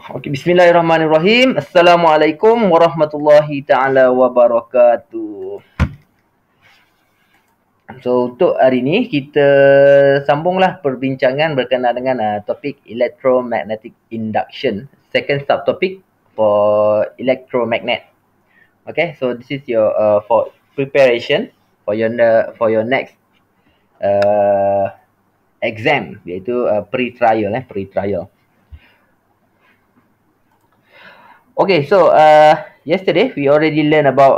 Okey, bismillahirrahmanirrahim. Assalamualaikum warahmatullahi taala wabarakatuh. So, untuk hari ni kita sambunglah perbincangan berkenaan dengan topik electromagnetic induction. Second subtopic for electromagnet. Okay, so this is your for preparation for your next exam, iaitu pre-trial pre-trial. Okay, so yesterday we already learned about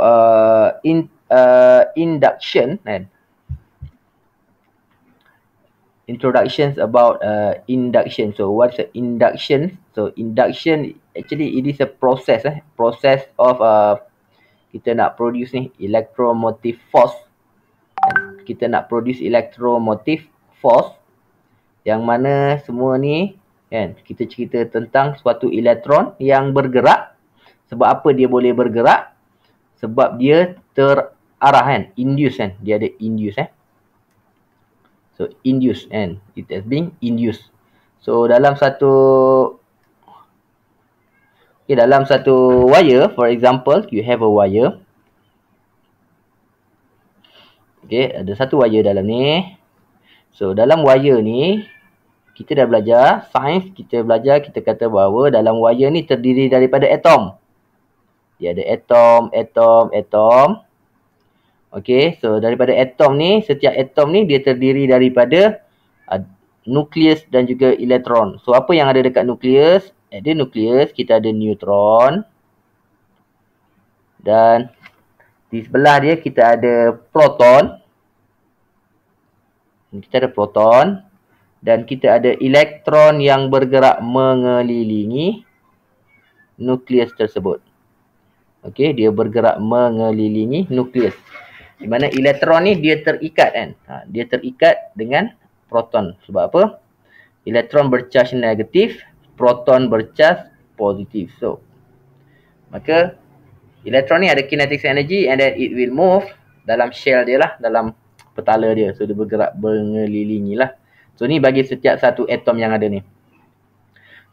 induction and introductions about induction. So what's induction? So induction actually it is a process process of kita nak produce ni electromotive force. Kita nak produce electromotive force yang mana semua ni kan, kita cerita tentang suatu elektron yang bergerak. Sebab apa dia boleh bergerak? Sebab dia terarah kan, induce kan, dia ada induce So induce kan, it has been induced. So dalam satu wire, for example, you have a wire. Okay, ada satu wire dalam ni. So dalam wire ni kita dah belajar sains, kita kata bahawa dalam wire ni terdiri daripada atom. Dia ada atom. Okay, so daripada atom ni, setiap atom ni dia terdiri daripada nukleus dan juga elektron. So apa yang ada dekat nukleus? Ada nukleus, kita ada neutron. Dan di sebelah dia kita ada proton. Dan kita ada elektron yang bergerak mengelilingi nukleus tersebut. Okey, dia bergerak mengelilingi nukleus. Di mana elektron ni dia terikat kan. Dia terikat dengan proton. Sebab apa? Elektron bercharge negatif, proton bercharge positif. So, maka elektron ni ada kinetic energy and then it will move dalam shell dia lah, dalam petala dia. So, dia bergerak mengelilingi lah. So, ni bagi setiap satu atom yang ada ni.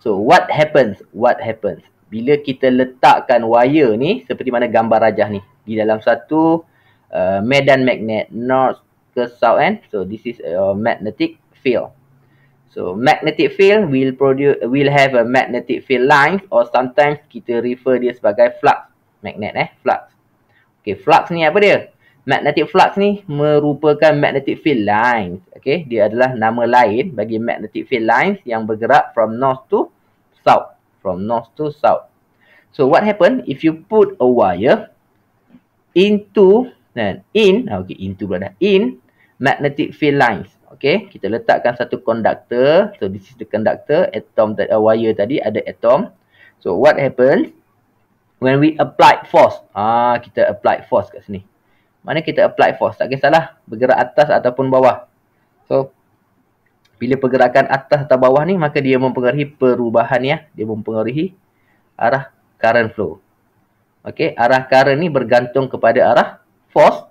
So, what happens? Bila kita letakkan wire ni, seperti mana gambar rajah ni, di dalam satu medan magnet, north ke south kan. So, this is a magnetic field. So, magnetic field will have a magnetic field line, or sometimes kita refer dia sebagai flux magnet flux. Okay, flux ni apa dia? Magnetic flux ni merupakan magnetic field lines. Okay, dia adalah nama lain bagi magnetic field lines yang bergerak from north to south. So what happen if you put a wire into magnetic field lines? Okay, kita letakkan satu conductor. So this is the conductor. Wire tadi ada atom. So what happens when we apply force? Kita apply force kat sini. Mana kita apply force? Tak kisahlah bergerak atas ataupun bawah. So, bila pergerakan atas atau bawah ni, maka dia mempengaruhi perubahan dia mempengaruhi arah current flow. Okey, arah current ni bergantung kepada arah force.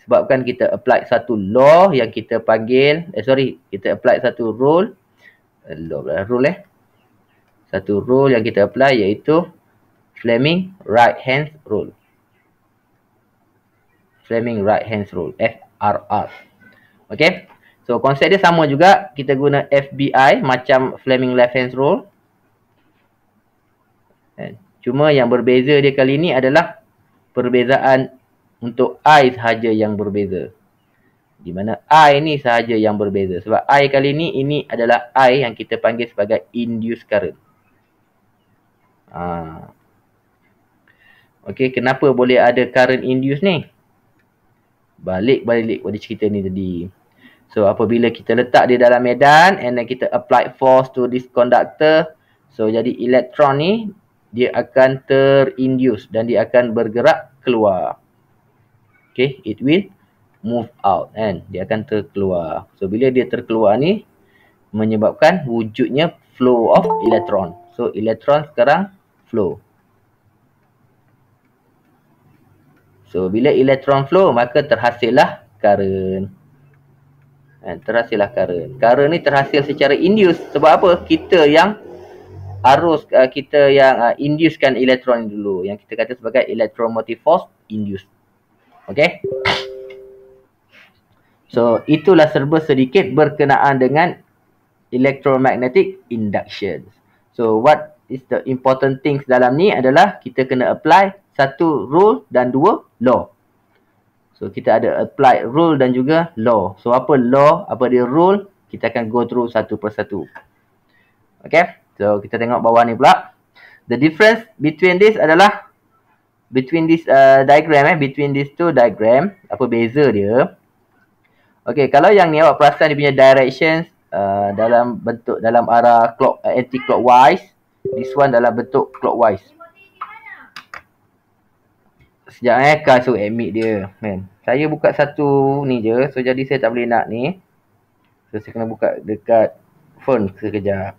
Sebabkan kita apply satu law yang kita panggil, kita apply satu rule. Satu rule yang kita apply iaitu Fleming right hand rule. FRR. Okay. So, konsep dia sama juga. Kita guna FBI macam Fleming left hand rule. Cuma yang berbeza dia kali ni adalah perbezaan untuk I sahaja yang berbeza. Di mana I ni sahaja yang berbeza. Sebab I kali ni, ini adalah I yang kita panggil sebagai induced current. Okay, kenapa boleh ada current induced ni? Balik pada cerita ni tadi. So, apabila kita letak dia dalam medan and then kita apply force to this conductor, so jadi elektron ni dia akan terinduce dan dia akan bergerak keluar. Okay, it will move out and dia akan terkeluar. So, bila dia terkeluar ni menyebabkan wujudnya flow of elektron. So, elektron sekarang flow. So, bila elektron flow, maka terhasillah current. Current ni terhasil secara induce. Sebab apa? Kita yang arus kita yang inducekan elektron dulu, yang kita kata sebagai electromotive force induced. Okay. So itulah serba sedikit berkenaan dengan electromagnetic induction. So what is the important things dalam ni adalah kita kena apply satu rule dan dua law. So kita ada apply rule dan juga law. So apa law, apa dia rule, kita akan go through satu persatu. Okay. So kita tengok bawah ni pula. The difference between this adalah between this diagram between these two diagram, apa beza dia? Okay, kalau yang ni awak perasan dia punya directions dalam bentuk dalam arah anti clockwise, this one dalam bentuk clockwise. Sekejap Kak suruh admit dia kan. Saya buka satu ni je, so jadi saya tak boleh nak ni. So saya kena buka dekat phone sekejap.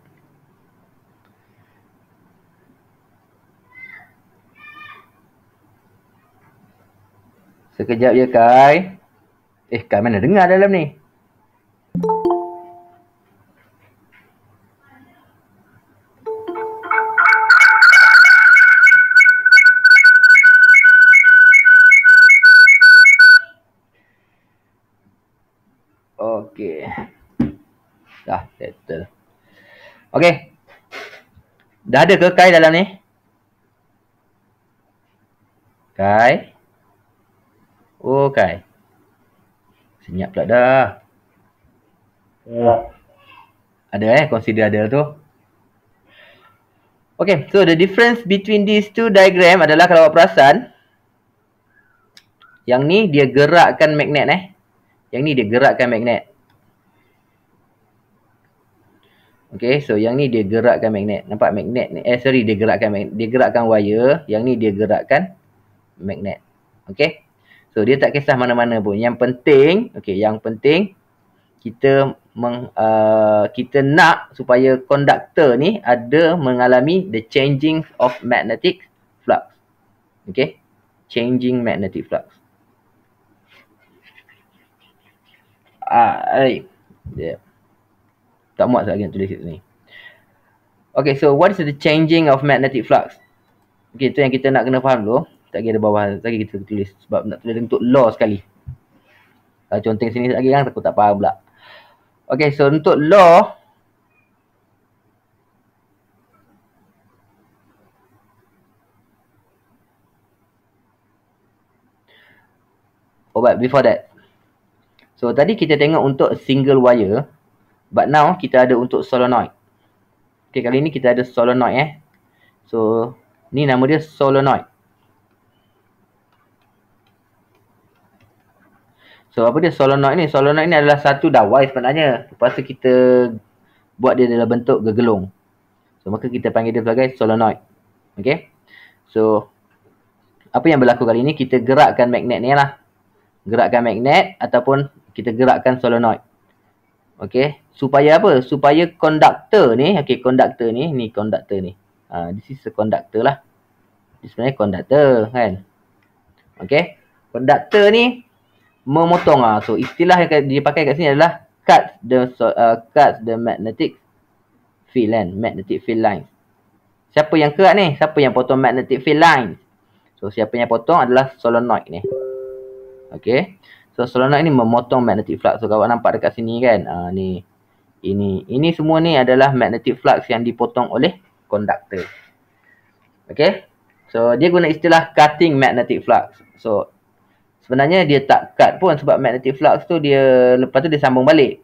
Sekejap je Kai. Kai mana dengar dalam ni? Okay. Dah settle. Okay. Dah ada ke Kai dalam ni? Kai? Oh Kai. Senyap pula dah. Ada consider ada tu. Okay, so the difference between these two diagram adalah kalau awak perasan, yang ni dia gerakkan magnet Yang ni dia gerakkan magnet. Okay, so yang ni dia gerakkan magnet. Nampak magnet ni? Dia gerakkan magnet. Dia gerakkan wire. Yang ni dia gerakkan magnet. Okay. So dia tak kisah mana-mana pun. Yang penting, yang penting kita kita nak supaya konduktor ni ada mengalami the changing of magnetic flux. Okay, changing magnetic flux. Yeah. Tak muat lagi nak tulis kat sini. Okay, so what is the changing of magnetic flux? Okay, tu yang kita nak kena faham dulu. Tak kira bawah lagi kita tulis sebab nak tulis untuk law sekali. Kalau conteng sini lagi kan takut tak faham pula. Okay, so untuk law, but before that, so tadi kita tengok untuk single wire, but now kita ada untuk solenoid. Okay, kali ni kita ada solenoid So ni nama dia solenoid. So apa dia solenoid ni? Solenoid ni adalah satu dawai sebenarnya. Lepas tu kita buat dia dalam bentuk gegelung. So maka kita panggil dia sebagai solenoid. Okay. So apa yang berlaku kali ni? Kita gerakkan magnet ni lah. Gerakkan magnet ataupun kita gerakkan solenoid. Okay. Supaya apa? Supaya konduktor ni. Okay, konduktor ni. Ni konduktor ni. This is a conductor lah. This sebenarnya konduktor kan. Okay. Konduktor ni memotong. So istilah yang dipakai kat sini adalah cut the magnetic field kan, magnetic field line. Siapa yang cut ni? Siapa yang potong magnetic field line? So siapa yang potong adalah solenoid ni. Okay. So solenoid ni memotong magnetic flux. So kalau nampak dekat sini kan, ni ini semua ni adalah magnetic flux yang dipotong oleh konduktor. Okay. So dia guna istilah cutting magnetic flux. So sebenarnya dia tak cut pun sebab magnetic flux tu dia lepas tu dia sambung balik.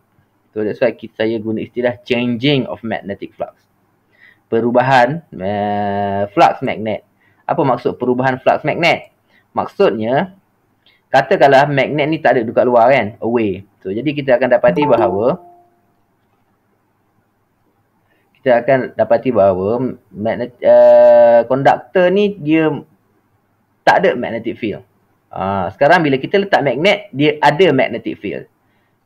So that's why saya guna istilah changing of magnetic flux. Perubahan flux magnet. Apa maksud perubahan flux magnet? Maksudnya katakanlah magnet ni tak ada dekat luar kan, away. So jadi kita akan dapati bahawa magnet konduktor ni dia tak ada magnetic field. Sekarang bila kita letak magnet, dia ada magnetic field.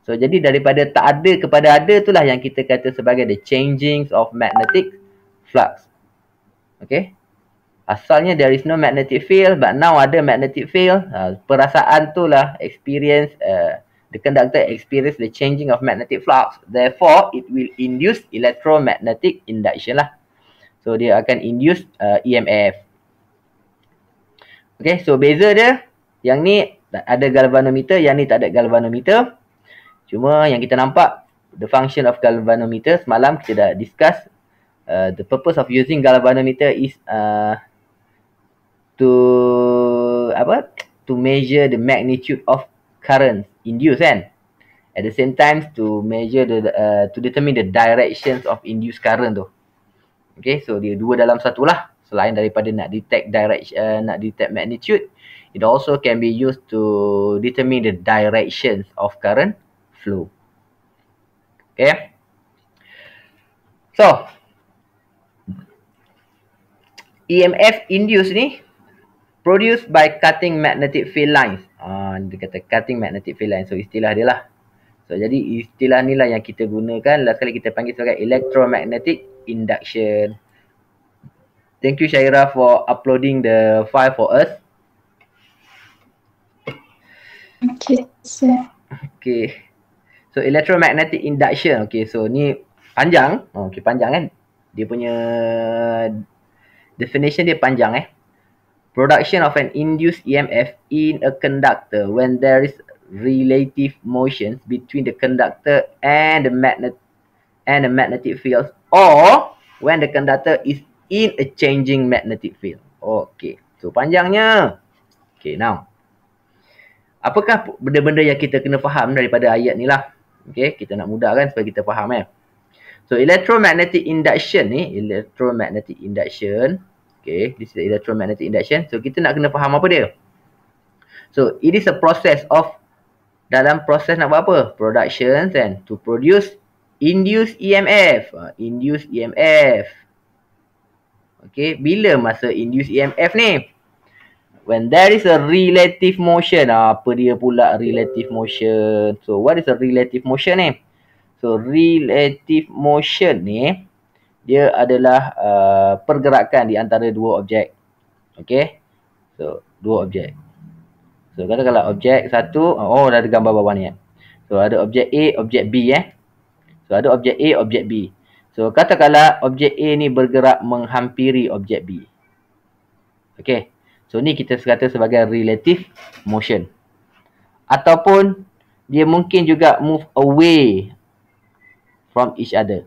So jadi daripada tak ada kepada ada itulah yang kita kata sebagai the changing of magnetic flux. Okay. Asalnya there is no magnetic field, but now ada magnetic field. Perasaan tu lah experience, the conductor experience the changing of magnetic flux. Therefore, it will induce electromagnetic induction lah. So dia akan induce EMF. Okay, so beza dia, yang ni ada galvanometer, yang ni tak ada galvanometer. Cuma yang kita nampak, the function of galvanometer, semalam kita dah discuss, the purpose of using galvanometer is to measure the magnitude of current induced kan. At the same time to measure to determine the directions of induced current tu. Okay, so dia dua dalam satu lah. Selain daripada nak detect nak detect magnitude, it also can be used to determine the directions of current flow. Okay. So, EMF induced ni produced by cutting magnetic field lines. Dia kata cutting magnetic field lines. So, istilah dia lah. So, jadi istilah ni lah yang kita gunakan. Last kali kita panggil sebagai electromagnetic induction. Thank you Syaira for uploading the file for us. Okay, sir. Okay. So, electromagnetic induction. Okay, so ni panjang. Okay, panjang kan. Dia punya definition dia panjang Production of an induced EMF in a conductor when there is relative motion between the conductor and the magnetic field, or when the conductor is in a changing magnetic field. Okay, so panjangnya. Okay, now apakah benda-benda yang kita kena faham daripada ayat ni lah. Okay, kita nak mudahkan supaya kita faham So electromagnetic induction ni, okay, this is the electromagnetic induction. So kita nak kena faham apa dia. So it is a process of, dalam proses nak buat apa? Production and to produce induced EMF. Induced EMF. Okay, bila masa induced EMF ni? When there is a relative motion. Apa dia pula relative motion? So what is a relative motion ni? So relative motion ni, dia adalah pergerakan di antara dua objek. Okay. So dua objek. So katakanlah objek satu, dah ada gambar bawah ni So ada objek A, objek B So ada objek A, objek B. So katakanlah objek A ni bergerak menghampiri objek B. Okay. So ni kita kata sebagai relative motion. Ataupun dia mungkin juga move away from each other.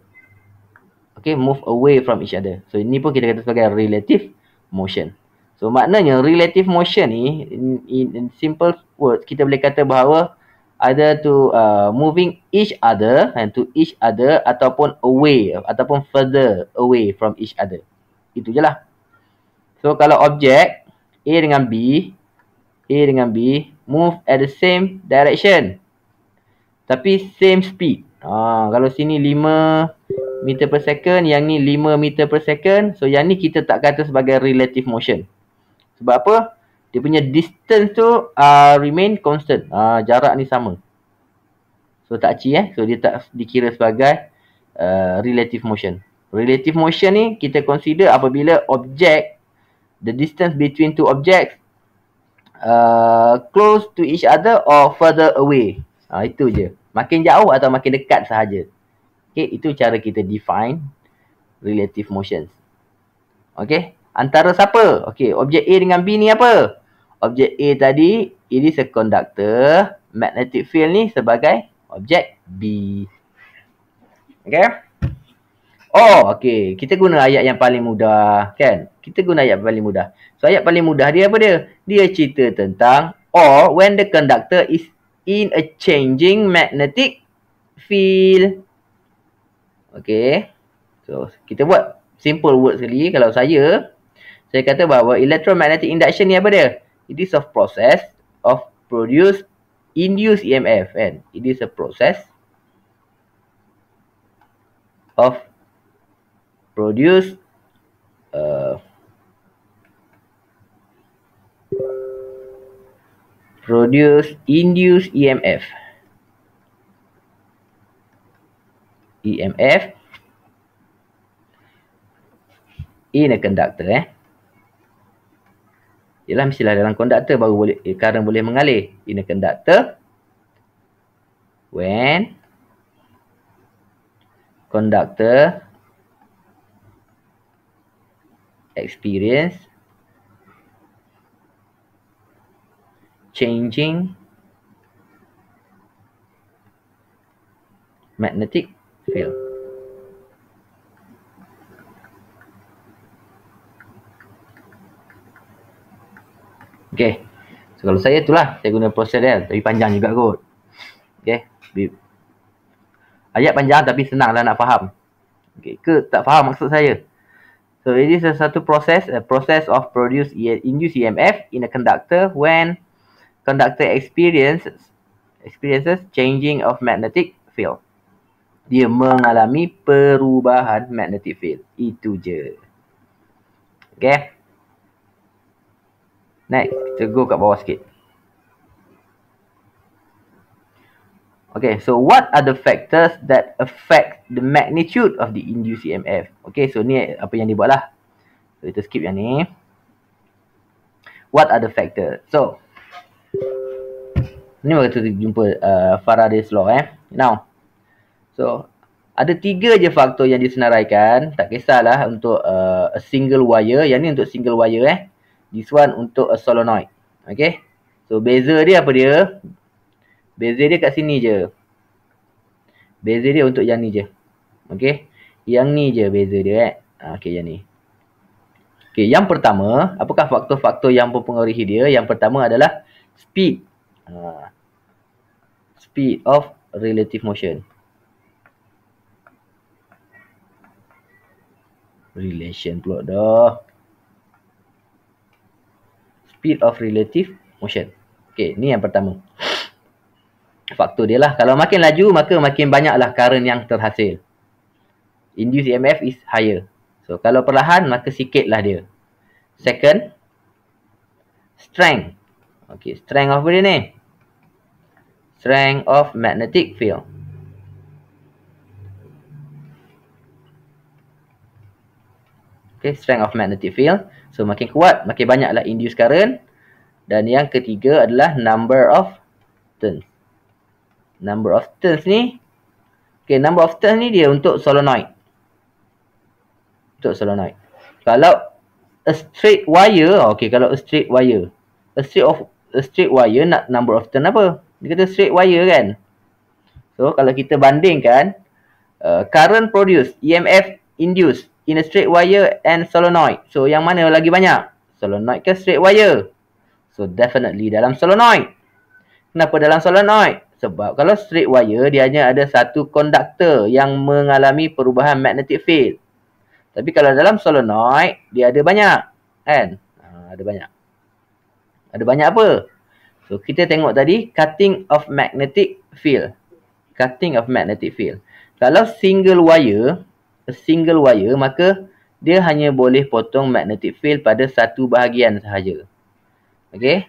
Okay, move away from each other. So ini pun kita kata sebagai relative motion. So maknanya relative motion ni, in simple words, kita boleh kata bahawa either to moving each other and to each other, ataupun away, ataupun further away from each other. Itu je lah. So kalau objek A dengan B move at the same direction, tapi same speed. Kalau sini 5 meter per second, yang ni 5 meter per second. So yang ni kita tak kata sebagai relative motion. Sebab apa? Dia punya distance tu remain constant. Jarak ni sama. So tak So dia tak dikira sebagai relative motion. Relative motion ni kita consider apabila objek, the distance between two objects close to each other or further away. Itu je. Makin jauh atau makin dekat sahaja. Okay, itu cara kita define relative motions. Okay, antara siapa? Okay, objek A dengan B ni apa? Objek A tadi, it is a conductor. Magnetic field ni sebagai objek B. Okay. Okay. Kita guna ayat yang paling mudah, kan? Kita guna ayat paling mudah. So, ayat paling mudah dia apa dia? Dia cerita tentang or when the conductor is in a changing magnetic field. Okay. So, kita buat simple word sekali. Kalau saya kata bahawa electromagnetic induction ni apa dia? It is a process of produce induced EMF, kan? It is a process of produce induced EMF. EMF in a conductor. Yalah, mestilah dalam konduktor baru boleh current boleh mengalir. In a conductor when conductor experience changing magnetic field. Okay. So kalau saya itulah saya guna proses dia, tapi panjang juga kot. Okay. Ayat panjang tapi senanglah nak faham. Okay. Ke tak faham maksud saya? So it is a process of induced EMF in a conductor when conductor experiences changing of magnetic field. Dia mengalami perubahan magnetic field. Itu je. Okay. Next, kita go kat bawah sikit. Okay, so what are the factors that affect the magnitude of the induced EMF? Okay, so ni apa yang dia buat lah. So, kita skip yang ni. What are the factors? So, ni waktu kita jumpa Faraday's law Now, so ada 3 je faktor yang disenaraikan. Tak kisahlah untuk a single wire. Yang ni untuk single wire This one untuk a solenoid. Okay. So beza dia apa dia? Beza dia kat sini je. Beza dia untuk yang ni je. Okay. Yang ni je beza dia Okay, yang ni. Okay, yang pertama, apakah faktor-faktor yang mempengaruhi dia? Yang pertama adalah speed. Speed of relative motion. Relation pula dah. Speed of relative motion. Okay, ni yang pertama. Faktor dia lah. Kalau makin laju, maka makin banyaklah current yang terhasil. Induced EMF is higher. So, kalau perlahan, maka sikitlah dia. Second, strength. Okay, strength apa dia ni? Strength of magnetic field. Okay, strength of magnetic field. So, makin kuat, makin banyaklah induced current. Dan yang ketiga adalah number of turns. Number of turns ni. Okay, number of turns ni dia untuk solenoid. Untuk solenoid. Kalau a straight wire, okay, kalau a straight wire. A straight wire nak number of turn apa? Dia kata straight wire kan? So, kalau kita bandingkan, current produced, EMF induced in a straight wire and solenoid. So, yang mana lagi banyak? Solenoid ke straight wire? So, definitely dalam solenoid. Kenapa dalam solenoid? Sebab kalau straight wire, dia hanya ada satu konduktor yang mengalami perubahan magnetic field. Tapi kalau dalam solenoid, dia ada banyak. Kan? Ada banyak. Ada banyak apa? So, kita tengok tadi, cutting of magnetic field. Cutting of magnetic field. Kalau single wire, maka dia hanya boleh potong magnetic field pada satu bahagian sahaja. Okay?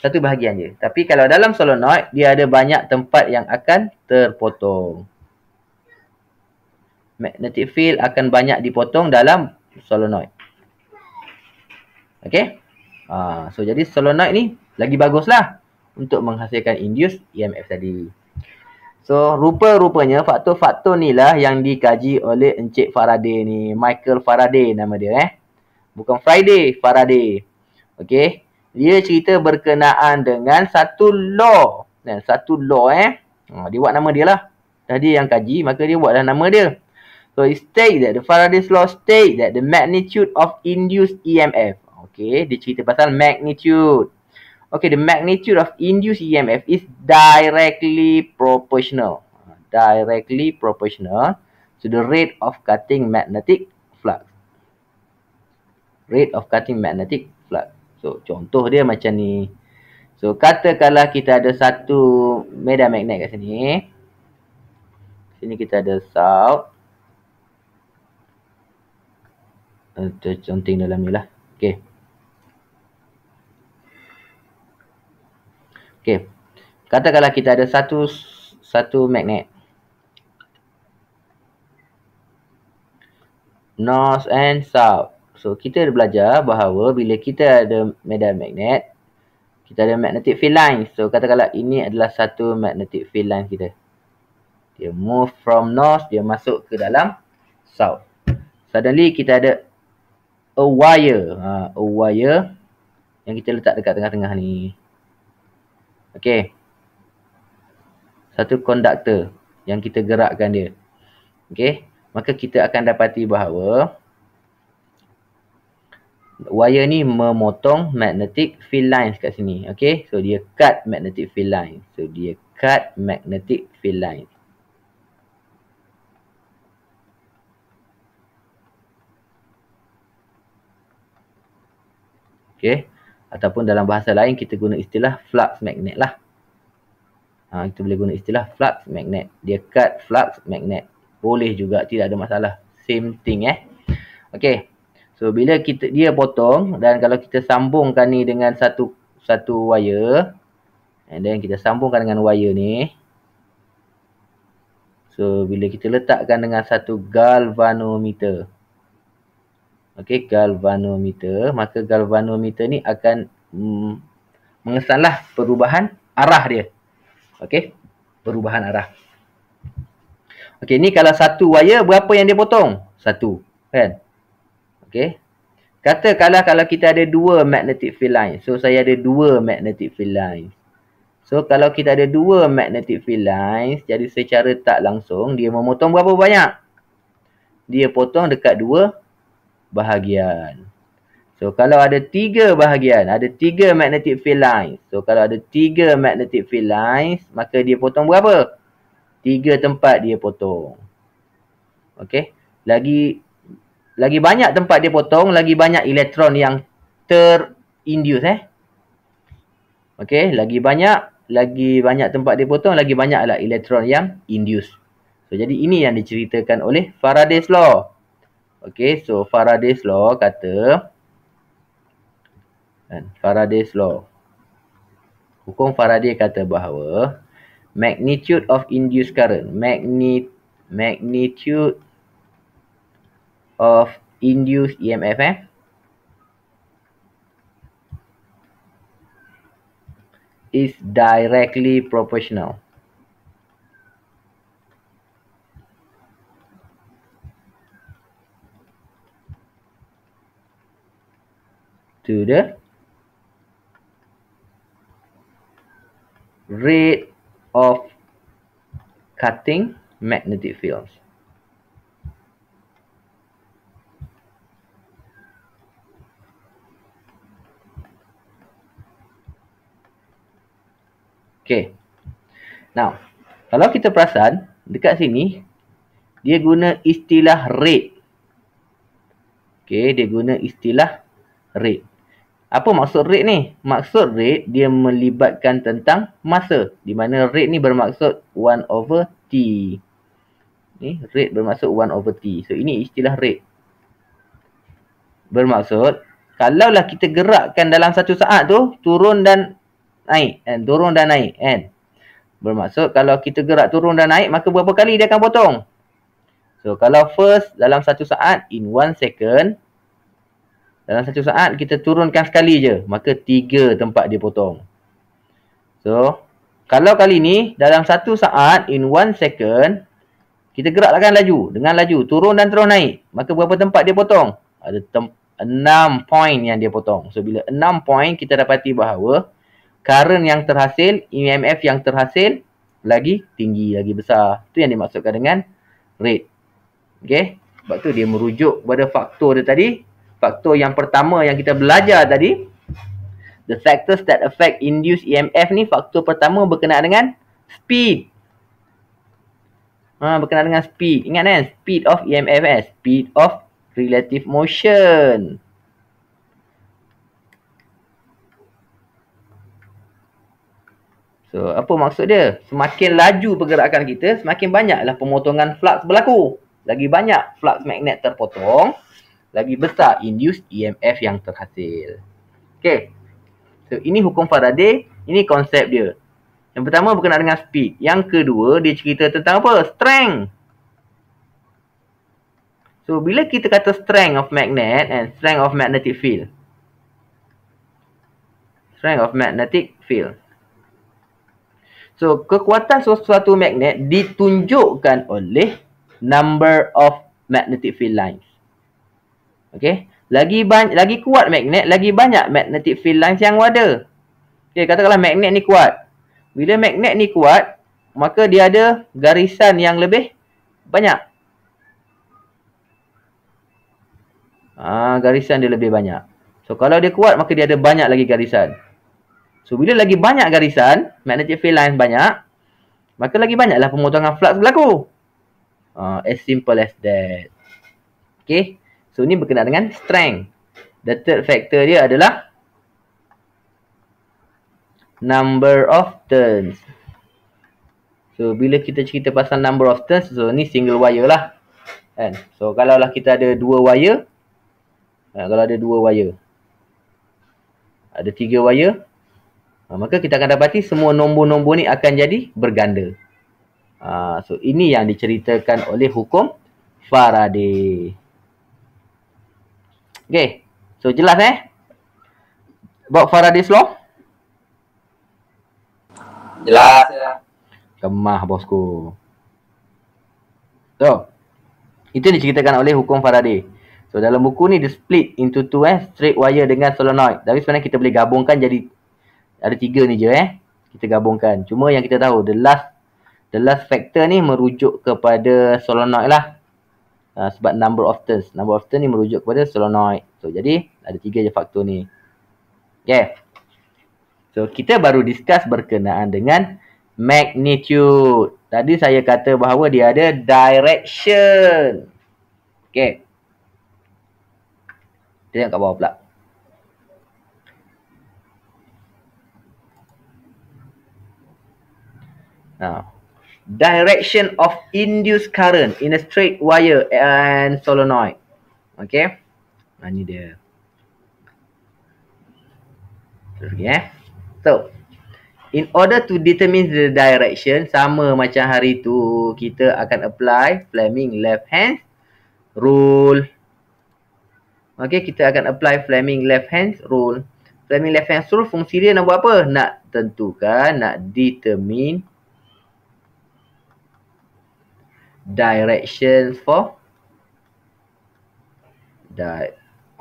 Satu bahagian je. Tapi kalau dalam solenoid, dia ada banyak tempat yang akan terpotong. Magnetic field akan banyak dipotong dalam solenoid. Okay? So, jadi solenoid ni lagi baguslah untuk menghasilkan induced EMF tadi. So, rupa-rupanya faktor-faktor ni lah yang dikaji oleh Encik Faraday ni. Michael Faraday nama dia Bukan Friday, Faraday. Okay. Dia cerita berkenaan dengan satu law. Satu law dia buat nama dia lah. Tadi yang kaji, maka dia buatlah nama dia. So, it states that the Faraday's law states that the magnitude of induced EMF. Okay, dia cerita pasal magnitude. Okay, the magnitude of induced EMF is directly proportional. Directly proportional to the rate of cutting magnetic flux. Rate of cutting magnetic flux. So, contoh dia macam ni. So, katakanlah kita ada satu medan magnet kat sini. Sini kita ada south. Contoh dalam ni lah. Okay. Okay. Katakanlah kita ada satu magnet. North and south. So, kita belajar bahawa bila kita ada medan magnet, kita ada magnetic field line. So, katakanlah ini adalah satu magnetic field line kita. Dia move from north, dia masuk ke dalam south. Suddenly, kita ada a wire. A wire yang kita letak dekat tengah-tengah ni. Okey. Satu konduktor yang kita gerakkan dia. Okey. Maka kita akan dapati bahawa wire ni memotong magnetic field lines kat sini. Okey. So dia cut magnetic field line. So dia cut magnetic field line. Okey. Ataupun dalam bahasa lain kita guna istilah flux magnet lah. Kita boleh guna istilah flux magnet. Dia cut flux magnet. Boleh juga, tidak ada masalah. Same thing Okey. So bila dia potong dan kalau kita sambungkan ni dengan satu wire, and then kita sambungkan dengan wire ni. So bila kita letakkan dengan satu galvanometer. Okey, galvanometer, maka galvanometer ni akan mengesanlah perubahan arah dia. Okey, perubahan arah. Okey, ni kalau satu wire berapa yang dia potong? Satu, kan? Okey. Katakanlah kalau kita ada dua magnetic field line. So saya ada dua magnetic field line. So kalau kita ada dua magnetic field lines, jadi secara tak langsung dia memotong berapa banyak? Dia potong dekat dua bahagian. So kalau ada tiga bahagian, ada tiga magnetic field lines. So kalau ada tiga magnetic field lines, maka dia potong berapa? Tiga tempat dia potong. Okey. Lagi banyak tempat dia potong, lagi banyak elektron yang ter-induce Okey, lagi banyak tempat dia potong, lagi banyaklah elektron yang induce. So jadi ini yang diceritakan oleh Faraday's law. Okey, so Faraday's law kata, Faraday's law, hukum Faraday kata bahawa magnitude of induced current, magnitude of induced EMF is directly proportional to the rate of cutting magnetic fields. Okay. Now, kalau kita perasan, dekat sini, dia guna istilah rate. Okay, dia guna istilah rate. Apa maksud rate ni? Maksud rate, dia melibatkan tentang masa. Di mana rate ni bermaksud 1/T. Ni, rate bermaksud 1/T. So, ini istilah rate. Bermaksud, kalaulah kita gerakkan dalam satu saat tu, turun dan naik. Turun dan naik. Bermaksud, kalau kita gerak turun dan naik, maka berapa kali dia akan potong? So, kalau first, dalam satu saat, in 1 second, dalam satu saat kita turunkan sekali je, maka 3 tempat dia potong. So, kalau kali ni dalam satu saat in 1 second kita gerakkan laju, dengan laju turun dan terus naik, maka berapa tempat dia potong? Ada 6 point yang dia potong. So, bila 6 point kita dapati bahawa current yang terhasil, EMF yang terhasil lagi tinggi, lagi besar. Itu yang dimaksudkan dengan rate. Okey, sebab tu dia merujuk pada faktor dia tadi. Faktor yang pertama yang kita belajar tadi, the factors that affect induced EMF ni, faktor pertama berkenaan dengan speed. Berkenaan dengan speed. Ingat kan? Speed of EMF, speed of relative motion. So, apa maksud dia? Semakin laju pergerakan kita, semakin banyaklah pemotongan flux berlaku. Lagi banyak flux magnet terpotong, lagi besar induced EMF yang terhasil. Okay. So, ini hukum Faraday. Ini konsep dia. Yang pertama berkenaan dengan speed. Yang kedua, dia cerita tentang apa? Strength. So, bila kita kata strength of magnet and strength of magnetic field. Strength of magnetic field. So, kekuatan suatu magnet ditunjukkan oleh number of magnetic field lines. Okay. lagi kuat magnet, lagi banyak magnetic field lines yang ada. Okay, katakanlah magnet ni kuat. Bila magnet ni kuat, maka dia ada garisan yang lebih banyak. Garisan dia lebih banyak. So, kalau dia kuat, maka dia ada banyak lagi garisan. So, bila lagi banyak garisan, magnetic field lines banyak, maka lagi banyaklah pemotongan flux berlaku. As simple as that. Okay. So, ni berkenaan dengan strength. The third factor dia adalah number of turns. So, bila kita cerita pasal number of turns, so ni single wire lah. Kan? So, kalau lah kita ada 2 wire, kalau ada 2 wire, ada 3 wire, maka kita akan dapati semua nombor-nombor ni akan jadi berganda. So, ini yang diceritakan oleh hukum Faraday. Okay. So, jelas about Faraday's law? Jelas. Kemah bosku. So, itu diceritakan oleh hukum Faraday. So, dalam buku ni dia split into 2 straight wire dengan solenoid. Tapi sebenarnya kita boleh gabungkan jadi ada 3 ni je kita gabungkan. Cuma yang kita tahu the last factor ni merujuk kepada solenoid lah. Sebab number of turns ni merujuk kepada solenoid. So, jadi ada 3 je faktor ni. Okay. So, kita baru discuss berkenaan dengan magnitude. Tadi saya kata bahawa dia ada direction. Okay. Kita tengok kat bawah pula. Now, direction of induced current in a straight wire and solenoid. Okay. Ni dia. So, in order to determine the direction, sama macam hari tu, kita akan apply Fleming left hand rule. Okay, kita akan apply Fleming left hand rule. Fleming left hand rule fungsi dia nak buat apa? Nak tentukan, nak determine direction for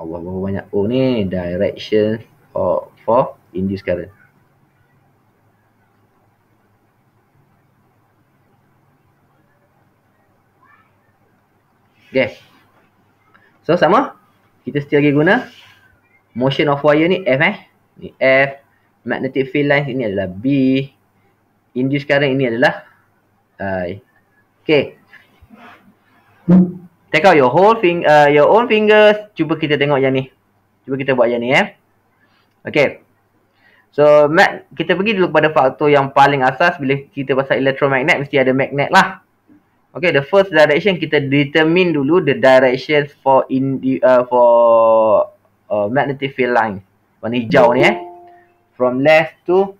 Allah berapa banyak ni, direction for induced current. Okay. So, sama. Kita still lagi guna motion of wire ni F ni F. Magnetic field lines ini adalah B. Induced current ini adalah I. Okay. Take out your own fingers. Cuba kita tengok yang ni. Cuba kita buat yang ni Okay. So, kita pergi dulu kepada faktor yang paling asas. Bila kita pasal electromagnet, mesti ada magnet lah. Okay, the first direction kita determine dulu the direction for magnetic field line. Warna hijau ni from left to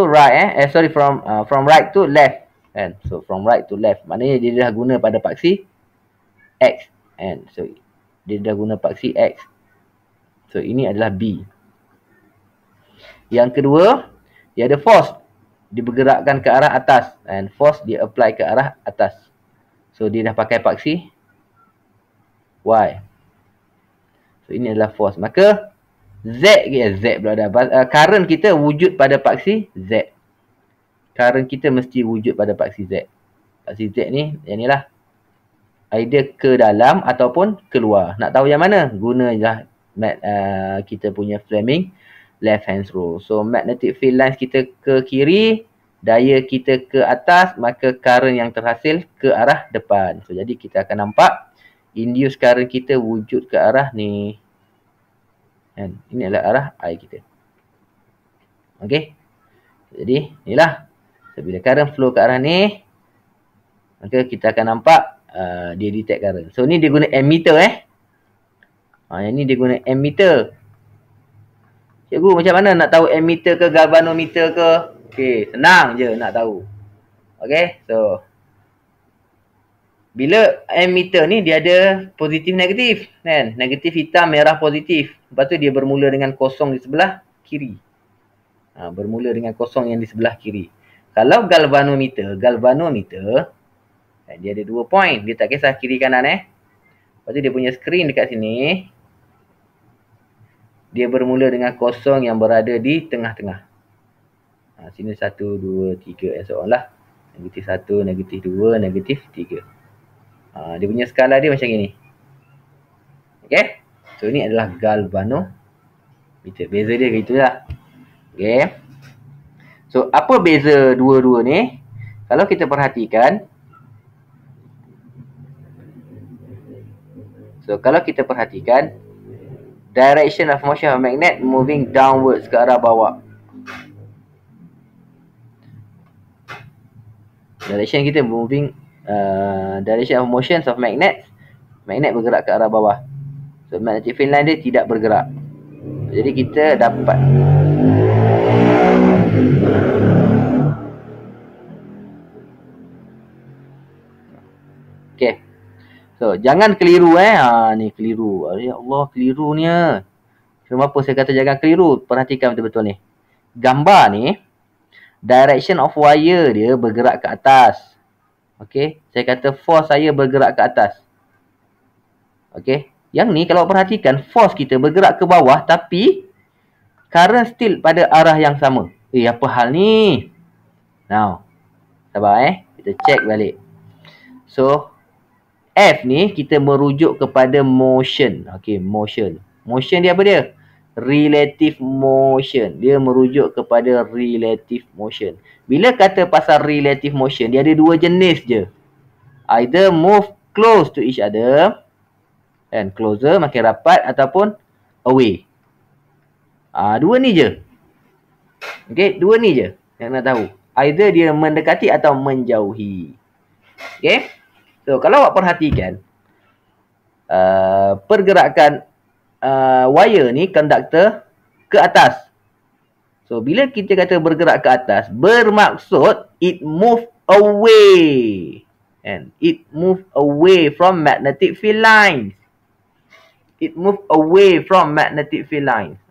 right from right to left kan. So from right to left maknanya dia dah guna pada paksi X and so dia dah guna paksi X. So ini adalah B. Yang kedua, dia ada force. Dia bergerakkan ke arah atas and force dia apply ke arah atas. So dia dah pakai paksi Y. So ini adalah force. Maka Z pula dah. Current kita wujud pada paksi Z. Current kita mesti wujud pada paksi Z. Paksi Z ni yang inilah. Either ke dalam ataupun keluar. Nak tahu yang mana? Gunalah kita punya Fleming left hand rule. So magnetic field lines kita ke kiri, daya kita ke atas, maka current yang terhasil ke arah depan. So jadi kita akan nampak induced current kita wujud ke arah ni. Kan? Ini adalah arah I kita. Okey. Jadi inilah. So, bila current flow ke arah ni, maka kita akan nampak dia detect current. So ni dia guna ammeter yang ni dia guna ammeter. Cikgu, macam mana nak tahu ammeter ke galvanometer ke? Okey, senang je nak tahu. Okey, so bila ammeter ni dia ada positif negatif kan? Negatif hitam, merah positif. Lepas tu dia bermula dengan kosong di sebelah kiri. Bermula dengan kosong yang di sebelah kiri. Kalau galvanometer Dia ada 2 point. Dia tak kisah kiri kanan Lepas tu dia punya screen dekat sini. Dia bermula dengan kosong yang berada di tengah-tengah. Sini 1, 2, 3 and so on lah. Negatif 1, negatif 2, negatif 3. Dia punya skala dia macam ni. Okay. So ini adalah galvanometer. Beza dia gitu lah. Okay. So apa beza dua-dua ni? Kalau kita perhatikan. Direction of motion of magnet moving downwards ke arah bawah. Direction kita moving, direction of motion of magnet bergerak ke arah bawah. So magnetic field line dia tidak bergerak. Jadi kita dapat okay. So jangan keliru ni keliru. Ya Allah, kelirunya. Kenapa saya kata jangan keliru? Perhatikan betul-betul ni. Gambar ni, direction of wire dia bergerak ke atas. Okay, saya kata force saya bergerak ke atas. Okay, yang ni kalau perhatikan force kita bergerak ke bawah tapi current still pada arah yang sama. Apa hal ni? Now, sabar kita check balik. So, F ni kita merujuk kepada motion. Okay, motion. Motion dia apa dia? Relative motion. Dia merujuk kepada relative motion. Bila kata pasal relative motion, dia ada 2 jenis je. Either move close to each other, and closer makin rapat, ataupun away. 2 ni je. Okay, 2 ni je yang nak tahu. Either dia mendekati atau menjauhi. Okay. So, kalau awak perhatikan pergerakan wire ni, conductor ke atas. So, bila kita kata bergerak ke atas, bermaksud it move away. And it move away from magnetic field lines. It move away from magnetic field lines.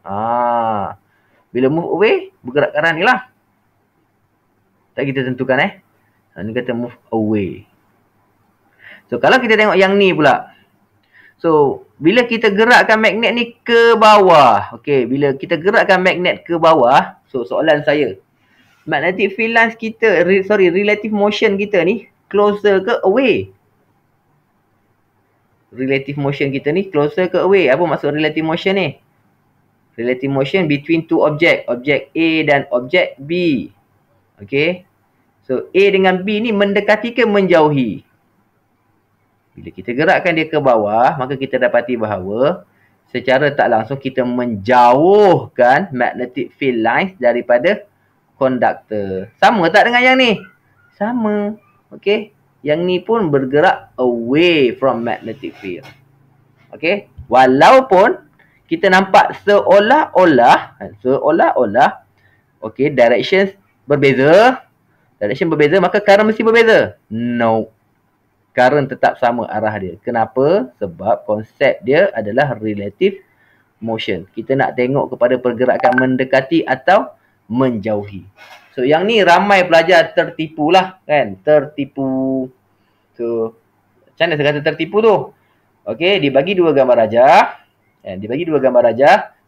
Bila move away, bergerak ke arah ni lah. Tak kita tentukan Ni kata move away. So, kalau kita tengok yang ni pula. So, bila kita gerakkan magnet ni ke bawah. Okay, bila kita gerakkan magnet ke bawah. So, soalan saya. Magnetic field lines kita, relative motion kita ni closer ke away? Relative motion kita ni closer ke away? Apa maksud relative motion ni? Relative motion between two object. Objek A dan objek B. Okay. So, A dengan B ni mendekati ke menjauhi? Bila kita gerakkan dia ke bawah, maka kita dapati bahawa secara tak langsung kita menjauhkan magnetic field lines daripada konduktor. Sama tak dengan yang ni? Sama. Okay. Yang ni pun bergerak away from magnetic field. Okay. Walaupun kita nampak seolah-olah, okay, direction berbeza, maka current mesti berbeza. No. Current tetap sama arah dia. Kenapa? Sebab konsep dia adalah relative motion. Kita nak tengok kepada pergerakan mendekati atau menjauhi. So, yang ni ramai pelajar tertipu lah kan. Tertipu. So, macam mana saya kata tertipu tu? Okay, dibagi 2 gambar rajah.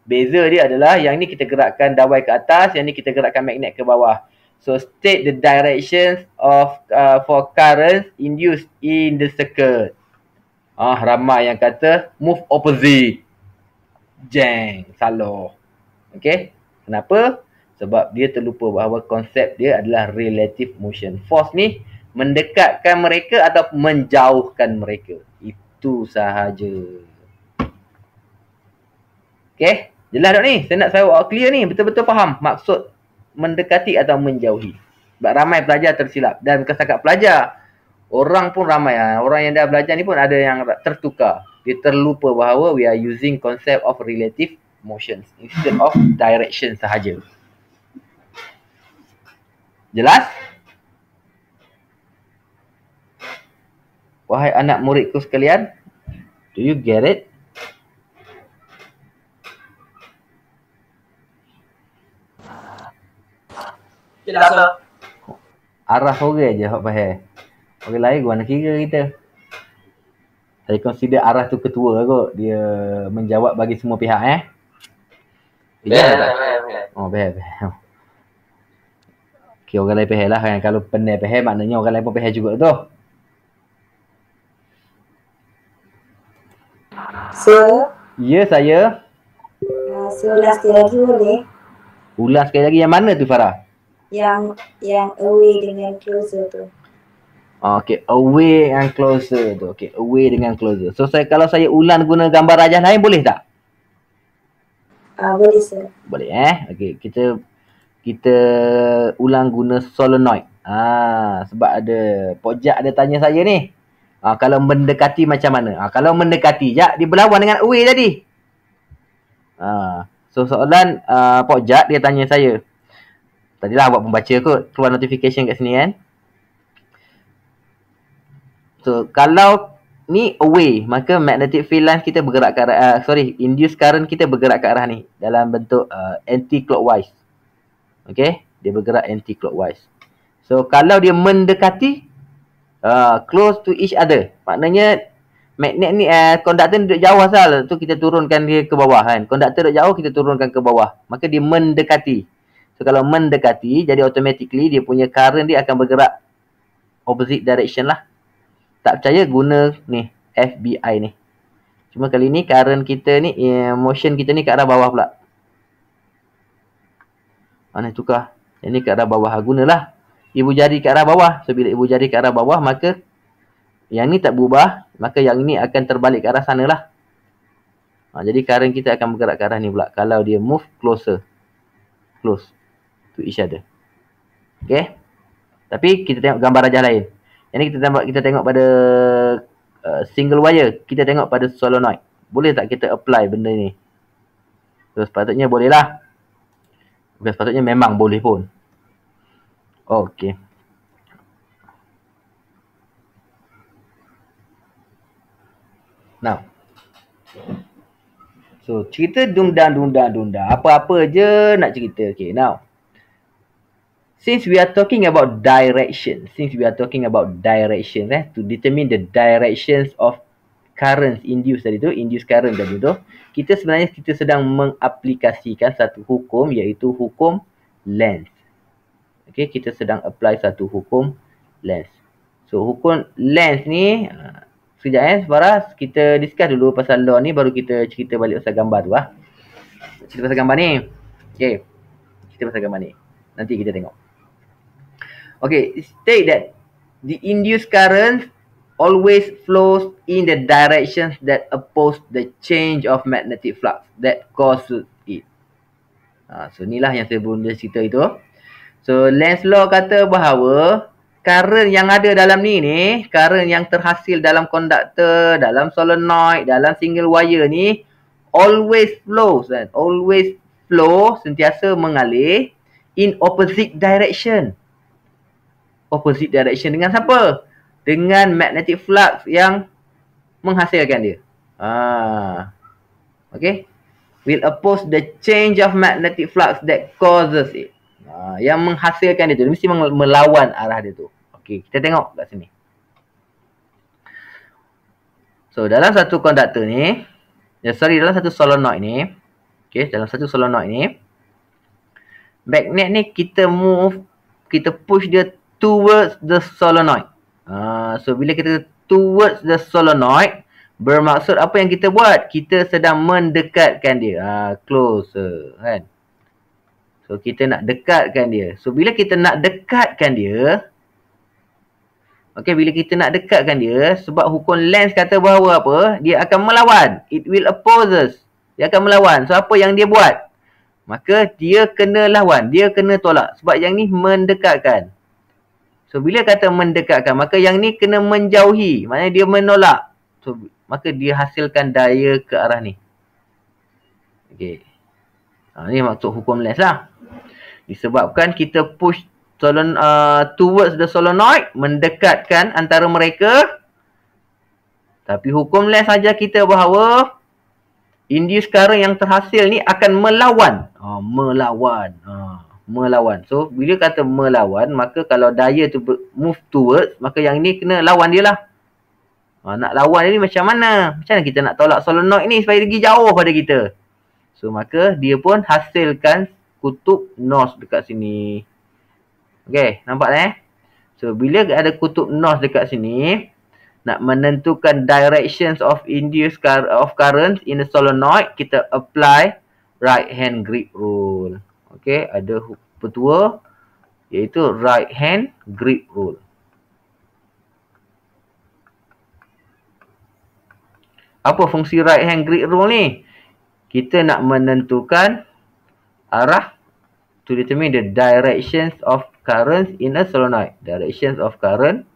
Beza dia adalah yang ni kita gerakkan dawai ke atas, yang ni kita gerakkan magnet ke bawah. So, state the directions of for currents induced in the circuit. Ramai yang kata move opposite. Jeng, salah. Okay. Kenapa? Sebab dia terlupa bahawa konsep dia adalah relative motion. Force ni mendekatkan mereka atau menjauhkan mereka. Itu sahaja. Okay. Jelas tak ni? Saya nak saya awak clear ni. Betul-betul faham maksud mendekati atau menjauhi. Sebab ramai pelajar tersilap. Dan bukan setakat pelajar, orang pun ramai. Orang yang dah belajar ni pun ada yang tertukar. Dia terlupa bahawa we are using concept of relative motions instead of direction sahaja. Jelas? Wahai anak muridku sekalian, do you get it? Jelas, sir. Arah orang je hok faham. Orang lain gua nak kira kita. Saya consider arah tu ketua kot. Dia menjawab bagi semua pihak Oh, faham. Okay, orang lain faham lah kan. Kalau pandai faham maknanya orang lain pun faham juga tu. Ya, saya. Ulas sekali lagi boleh? Ulas sekali lagi yang mana tu Farah? Yang away dengan closer tu. Okay, away and closer tu. Okay, away dengan closer. So, kalau saya ulang guna gambar rajah lain boleh tak? Boleh, sir. Boleh Okay, kita ulang guna solenoid. Sebab ada pojak ada tanya saya ni. Kalau mendekati macam mana? Kalau mendekati, dia berlawan dengan away tadi. So soalan pojak dia tanya saya. Tadilah awak membaca kot, keluar notification kat sini kan. So kalau ni away, maka magnetic field lines kita bergerak ke arah, induced current kita bergerak ke arah ni dalam bentuk anti-clockwise. Okay, dia bergerak anti-clockwise. So kalau dia mendekati close to each other, maknanya magnet ni konduktor duduk jauh asal tu kita turunkan dia ke bawah kan. Konduktor duduk jauh kita turunkan ke bawah. Maka dia mendekati. So kalau mendekati jadi automatically dia punya current dia akan bergerak opposite direction lah. Tak percaya guna ni FBI ni. Cuma kali ni current kita ni motion kita ni ke arah bawah pula. Mana tukar. Yang ni ke arah bawah. Gunalah ibu jari ke arah bawah. So bila ibu jari ke arah bawah maka yang ni tak berubah, maka yang ni akan terbalik ke arah sana lah. Jadi current kita akan bergerak ke arah ni pula. Kalau dia move close to each other. Okay. Tapi kita tengok gambar rajah lain. Yang ni kita tengok pada single wire. Kita tengok pada solenoid. Boleh tak kita apply benda ni? So sepatutnya boleh lah. Bukan sepatutnya, memang boleh pun. Okay. Now, so cerita dunda. Apa-apa je nak cerita. Okay, now. Since we are talking about direction, to determine the directions of currents induced tadi tu, kita sebenarnya sedang mengaplikasikan satu hukum iaitu hukum Lenz. Okay, kita sedang apply satu hukum Lenz. So, hukum Lenz ni, sekejap Farah, kita discuss dulu pasal law ni baru kita cerita balik pasal gambar tu lah. Cerita pasal gambar ni. Okay. Cerita pasal gambar ni. Nanti kita tengok. Okay, state that the induced current always flows in the directions that oppose the change of magnetic flux that causes it. So inilah yang saya belum cerita itu. So Lenz law kata bahawa current yang ada dalam ni, current yang terhasil dalam konduktor, dalam solenoid, dalam single wire ni always flows kan? Always flow, sentiasa mengalir in opposite direction. Opposite direction dengan siapa? Dengan magnetic flux yang menghasilkan dia. Okay. Will oppose the change of magnetic flux that causes it. Yang menghasilkan dia tu. Dia mesti melawan arah dia tu. Okay, kita tengok kat sini. So, dalam satu konduktor ni, dalam satu solenoid ni, okay, dalam satu solenoid ni, magnet ni kita push dia towards the solenoid. So, bila kita towards the solenoid, bermaksud apa yang kita buat? Kita sedang mendekatkan dia. Closer, kan? So, kita nak dekatkan dia. So, bila kita nak dekatkan dia, okay, bila kita nak dekatkan dia, sebab hukum Lenz kata bahawa apa? Dia akan melawan. It will oppose. Dia akan melawan. So, apa yang dia buat? Maka, dia kena lawan. Dia kena tolak. Sebab yang ni mendekatkan. So, bila kata mendekatkan, maka yang ni kena menjauhi. Maknanya dia menolak. So, maka dia hasilkan daya ke arah ni. Okay. Ni maksud hukum Lenz lah. Disebabkan kita push towards the solenoid, mendekatkan antara mereka. Tapi hukum Lenz saja kita bahawa induced current yang terhasil ni akan melawan. melawan. So, bila kata melawan, maka kalau daya tu move towards, maka yang ni kena lawan dia lah. Nak lawan dia ni macam mana? Macam mana kita nak tolak solenoid ni supaya pergi jauh pada kita? So, maka dia pun hasilkan kutub north dekat sini. Okay, nampak So, bila ada kutub north dekat sini, nak menentukan directions of induced current in a solenoid, kita apply right hand grip rule. Okay, ada petua iaitu right hand grip rule. Apa fungsi right hand grip rule ni? Kita nak menentukan arah to determine the directions of current in a solenoid. Directions of current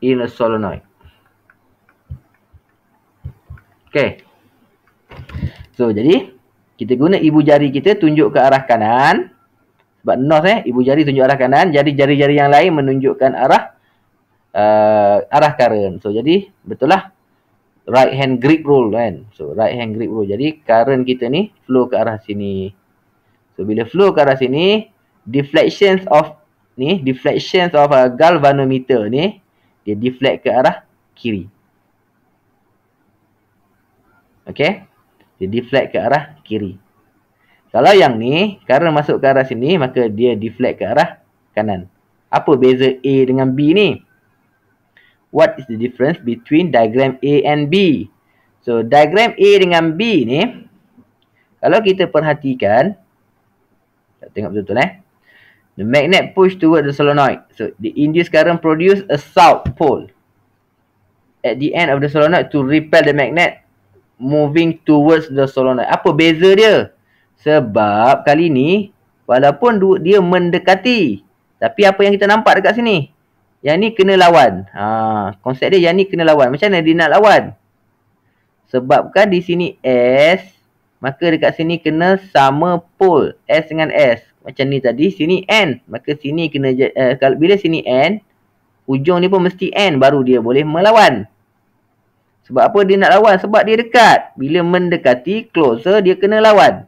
in a solenoid. Okay. So, jadi kita guna ibu jari kita tunjuk ke arah kanan. Sebab north ibu jari tunjuk arah kanan. Jadi jari-jari yang lain menunjukkan arah current. So, jadi betul lah right hand grip rule kan. So, right hand grip rule. Jadi current kita ni flow ke arah sini. So, bila flow ke arah sini, deflections of galvanometer ni dia deflect ke arah kiri. Okay, dia deflect ke arah kiri. Kalau yang ni current masuk ke arah sini, maka dia deflect ke arah kanan. Apa beza A dengan B ni? What is the difference between diagram A and B? So, diagram A dengan B ni, kalau kita perhatikan, tengok betul-betul the magnet push toward the solenoid. So, the induced current produce a south pole at the end of the solenoid to repel the magnet moving towards the solenoid. Apa beza dia? Sebab kali ni, walaupun dia mendekati, tapi apa yang kita nampak dekat sini? Yang ni kena lawan. Konsep dia yang ni kena lawan. Macam mana dia nak lawan? Sebabkan di sini S, maka dekat sini kena sama pole. S dengan S. Macam ni tadi, sini N. Maka sini kena, bila sini N, ujung ni pun mesti N, baru dia boleh melawan. Sebab apa dia nak lawan? Sebab dia dekat. Bila mendekati, closer, dia kena lawan.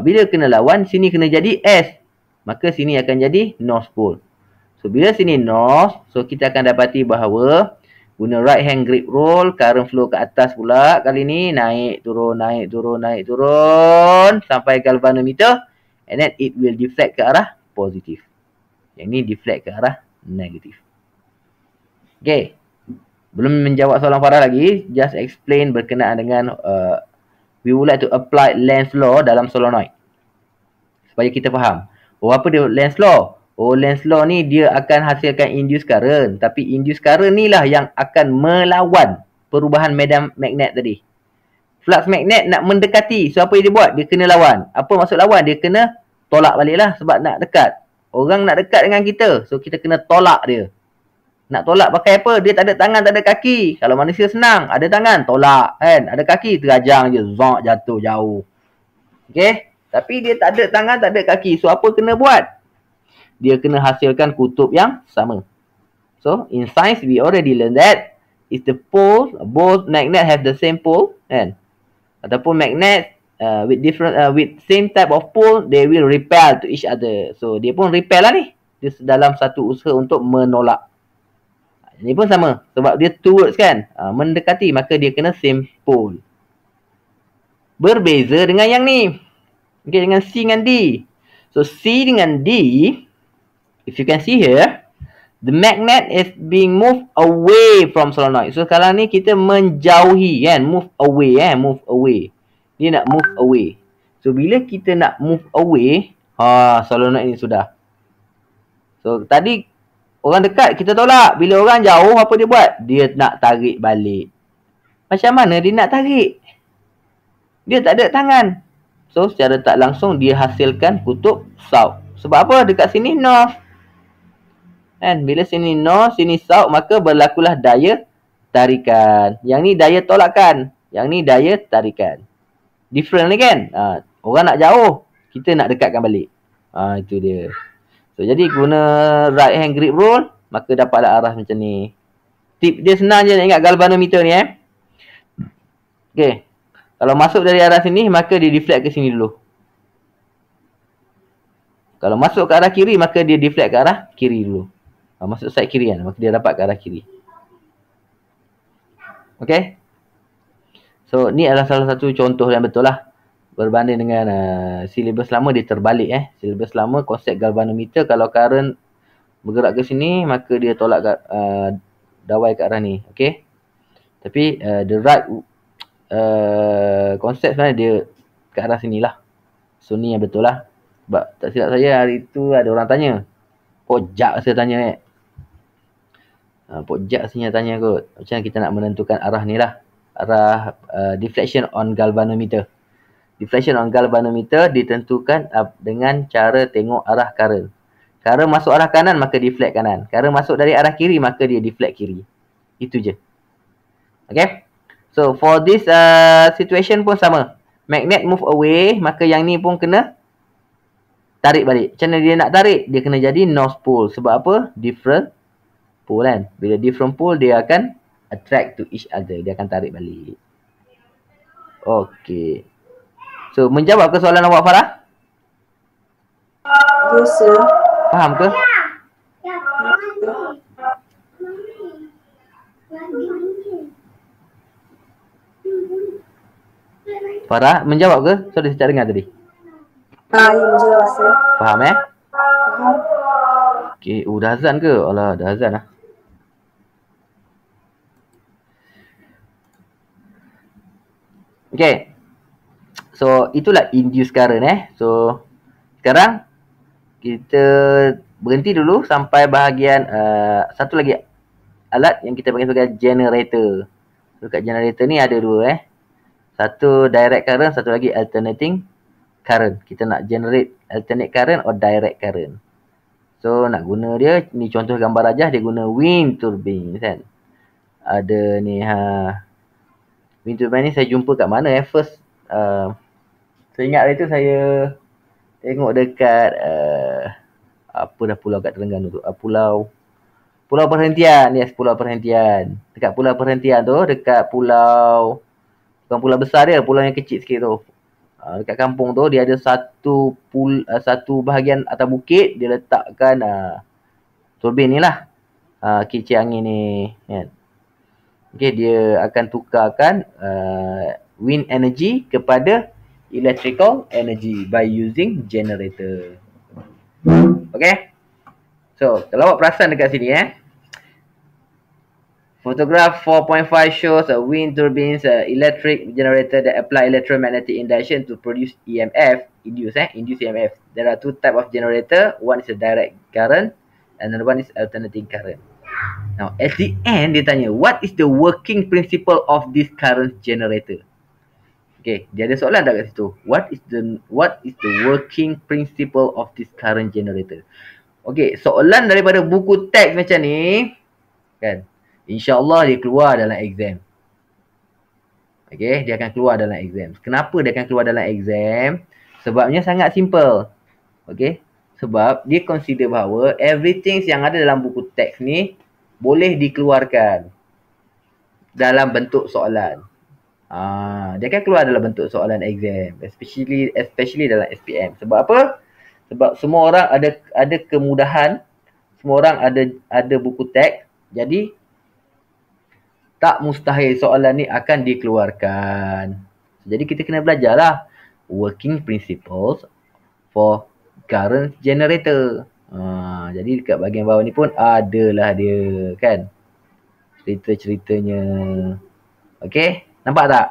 Bila kena lawan, sini kena jadi S. Maka sini akan jadi north pole. So, bila sini north, so kita akan dapati bahawa guna right hand grip rule, current flow ke atas pula. Kali ni naik, turun, naik, turun, naik, turun. Sampai galvanometer. And then it will deflect ke arah positif. Yang ni deflect ke arah negatif. Okay. Belum menjawab soalan Farah lagi. Just explain berkenaan dengan we would like to apply Lenz law dalam solenoid. Supaya kita faham. Apa dia Lenz law? Lenz law ni dia akan hasilkan induced current. Tapi induced current ni lah yang akan melawan perubahan medan magnet tadi. Flux magnet nak mendekati. So, apa yang dia buat? Dia kena lawan. Apa maksud lawan? Dia kena tolak balik lah sebab nak dekat. Orang nak dekat dengan kita. So, kita kena tolak dia. Nak tolak pakai apa? Dia tak ada tangan, tak ada kaki. Kalau manusia senang. Ada tangan, tolak. Kan? Ada kaki, terajang je. Zonk, jatuh jauh. Okay? Tapi dia tak ada tangan, tak ada kaki. So, apa kena buat? Dia kena hasilkan kutub yang sama. So, in science, we already learned that if the pole, both magnet have the same pole, kan? Ataupun magnet with same type of pole, they will repel to each other. So, dia pun repel lah ni. Dia dalam satu usaha untuk menolak. Ini pun sama. Sebab dia towards kan. Mendekati. Maka dia kena same pole. Berbeza dengan yang ni. Okay, dengan C dengan D. So, C dengan D. If you can see here. The magnet is being moved away from solenoid. So, sekarang ni kita menjauhi kan. Move away Move away. Dia nak move away. So, bila kita nak move away. Solenoid ni sudah. So, tadi orang dekat kita tolak. Bila orang jauh apa dia buat? Dia nak tarik balik. Macam mana dia nak tarik? Dia tak ada tangan. So, secara tak langsung dia hasilkan kutub south. Sebab apa? Dekat sini north. Kan? Bila sini north, sini south, maka berlakulah daya tarikan. Yang ni daya tolakan. Yang ni daya tarikan. Different ni kan? Orang nak jauh, kita nak dekatkan balik. Itu dia. So, jadi guna right hand grip rule, maka dapatlah arah macam ni. Tip dia senang je nak ingat galvanometer ni Okay. Kalau masuk dari arah sini, maka dia deflect ke sini dulu. Kalau masuk ke arah kiri, maka dia deflect ke arah kiri dulu. Masuk side kiri kan, maka dia dapat ke arah kiri. Okay. So, ni adalah salah satu contoh yang betul lah. Berbanding dengan silibus lama, dia terbalik. Silibus lama, konsep galvanometer, kalau current bergerak ke sini, maka dia tolak dawai ke arah ni. Okay. Tapi, the right konsep sebenarnya dia ke arah sini lah. So, ni yang betul lah. Sebab tak silap saya hari tu ada orang tanya. Pojak saya tanya Pojak saya tanya kot. Macam mana kita nak menentukan arah ni lah. Arah deflection on galvanometer. Deflection on galvanometer ditentukan dengan cara tengok arah current. Current masuk arah kanan, maka deflect kanan. Current masuk dari arah kiri, maka dia deflect kiri. Itu je. Okay. So, for this situation pun sama. Magnet move away, maka yang ni pun kena tarik balik. Macam mana dia nak tarik? Dia kena jadi north pole. Sebab apa? Different pole kan. Bila different pole, dia akan attract to each other. Dia akan tarik balik. Okay. So, menjawab ke soalan awak, Farah? Yes, sir. Faham ke? Farah, menjawab ke? Sorry, saya tak dengar tadi. Ya, menjawab, sir. Faham Faham. Okay, dah azan ke? Alah, dah azan lah. Okay. So, itulah induced current So, sekarang kita berhenti dulu sampai bahagian satu lagi alat yang kita panggil sebagai generator. So, kat generator ni ada dua Satu direct current, satu lagi alternating current. Kita nak generate alternate current or direct current. So, nak guna dia, ni contoh gambar rajah, dia guna wind turbine kan. Ada ni wind turbine ni saya jumpa kat mana first saya ingat hari tu saya tengok dekat apa dah pulau kat Terengganu tu, Pulau Perhentian. Yes, Pulau Perhentian. Dekat Pulau Perhentian tu, dekat pulau, bukan pulau besar dia, pulau yang kecil sikit tu. Dekat kampung tu dia ada satu bahagian atas bukit, dia letakkan turbin ni lah, kicik angin ni kan. Okay, dia akan tukarkan wind energy kepada electrical energy by using generator. Okay. So, kalau awak perasan dekat sini photograph 4.5 shows a wind turbines electric generator that apply electromagnetic induction to produce EMF, induce EMF. There are two types of generator. One is a direct current and another one is alternating current. Now, at the end dia tanya, what is the working principle of this current generator? Okay, dia ada soalan tak kat situ? What is the working principle of this current generator? Okay, soalan daripada buku teks macam ni kan, InsyaAllah dia keluar dalam exam. Okay, dia akan keluar dalam exam. Kenapa dia akan keluar dalam exam? Sebabnya sangat simple. Okay, sebab dia consider bahawa everything yang ada dalam buku teks ni boleh dikeluarkan dalam bentuk soalan. Dia akan keluar dalam bentuk soalan exam, especially dalam SPM. Sebab apa? Sebab semua orang ada kemudahan, semua orang ada buku teks. Jadi tak mustahil soalan ni akan dikeluarkan. Jadi kita kena belajarlah working principles for current generator. Jadi dekat bahagian bawah ni pun adalah dia kan, cerita-ceritanya. Okay, nampak tak?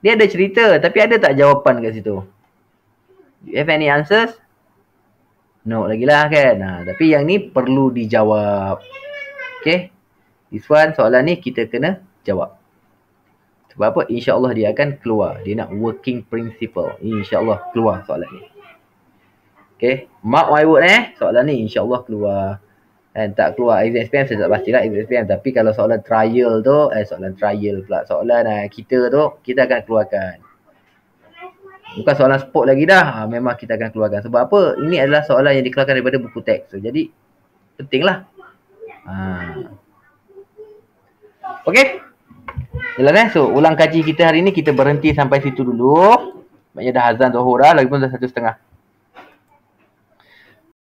Dia ada cerita tapi ada tak jawapan kat situ? You have any answers? No lagi lah kan. Tapi yang ni perlu dijawab. Okay, this one, soalan ni kita kena jawab. Sebab apa? InsyaAllah dia akan keluar. Dia nak working principle. InsyaAllah keluar soalan ni. Okay, mark my word soalan ni insyaAllah keluar. Dan tak keluar exam SPM, saya tak pastilah exam SPM. Tapi kalau soalan trial tu, soalan trial pula, soalan kita tu, kita akan keluarkan. Bukan soalan sport lagi dah, memang kita akan keluarkan. Sebab apa? Ini adalah soalan yang dikeluarkan daripada buku teks. So, jadi, pentinglah. Okay. Jelas kan? So, ulang kaji kita hari ni kita berhenti sampai situ dulu. Maknanya dah azan Zuhur dah, lagi pun dah 1:30.